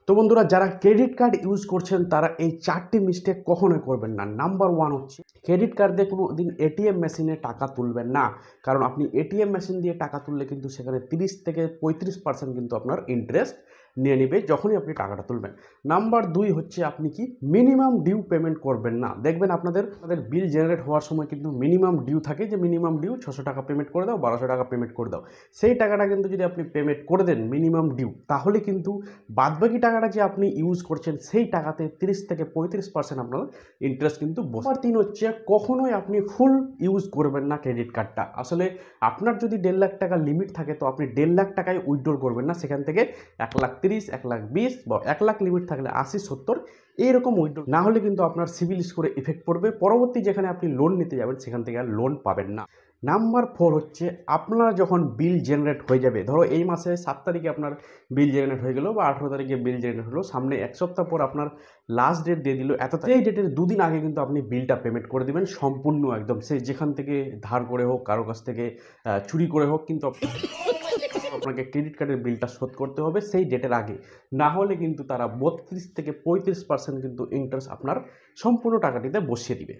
তো বন্ধুরা, যারা ক্রেডিট কার্ড ইউজ করছেন তারা এই 4টি মিস্টেক কখনোই করবেন না। নাম্বার 1 হচ্ছে ক্রেডিট কার্ড দিয়ে কোনো দিন এটিএম মেশিনে টাকা তুলবেন না। কারণ আপনি এটিএম মেশিন দিয়ে টাকা তুললে কিন্তু সেখানে 30 থেকে 35% কিন্তু আপনার ইন্টারেস্ট নিয়ে নেবে যখনই আপনি টাকাটা তুলবেন। নাম্বার 2 হচ্ছে আপনি কি মিনিমাম ডিউ পেমেন্ট করবেন না। দেখবেন আপনাদের বিল জেনারেট হওয়ার সময় কিন্তু মিনিমাম ডিউ থাকে, যে মিনিমাম ডিউ 600 টাকা পেমেন্ট করে দাও, 1200 টাকা পেমেন্ট করে দাও। সেই টাকাটা কিন্তু যদি আপনি পেমেন্ট করে দেন মিনিমাম ডিউ, তাহলে কিন্তু বাদবাকি টাকাটা যে আপনি ইউজ করছেন সেই টাকাতে 30 থেকে 35% আপনার ইন্টারেস্ট কিন্তু বসে। নাম্বার 3 হচ্ছে কখনোই আপনি ফুল ইউজ করবেন না ক্রেডিট কার্ডটা। আসলে আপনার যদি 1.5 লাখ টাকা লিমিট থাকে তো আপনি 1.5 লাখ টাকায় উইথড্র করবেন না, সেখান থেকে 1,30,000, 1,20,000 বা 1 লাখ লিমিট থাকলে 80-70 এইরকম উইথড্র না হলে কিন্তু আপনার সিবিল স্কোরে ইফেক্ট পড়বে। পরবর্তী যেখানে আপনি লোন নিতে যাবেন সেখান থেকে আর লোন পাবেন না। নাম্বার 4 হচ্ছে আপনারা যখন বিল জেনারেট হয়ে যাবে, ধরো এই মাসে 7 তারিখে আপনার বিল জেনারেট হয়ে গেলো বা 18 তারিখে বিল জেনারেট হলো, সামনে 1 সপ্তাহ পর আপনার লাস্ট ডেট দিয়ে দিল এত তারিখ, এই ডেটের 2 দিন আগে কিন্তু আপনি বিলটা পেমেন্ট করে দেবেন সম্পূর্ণ একদম, সে যেখান থেকে ধার করে হোক, কারো কাছ থেকে চুরি করে হোক, কিন্তু আপনাকে ক্রেডিট কার্ডের বিলটা শোধ করতে হবে সেই ডেটের আগে। না হলে কিন্তু তারা 32 থেকে 35% কিন্তু ইন্টারেস্ট আপনার সম্পূর্ণ টাকাটিতে বসিয়ে দিবে।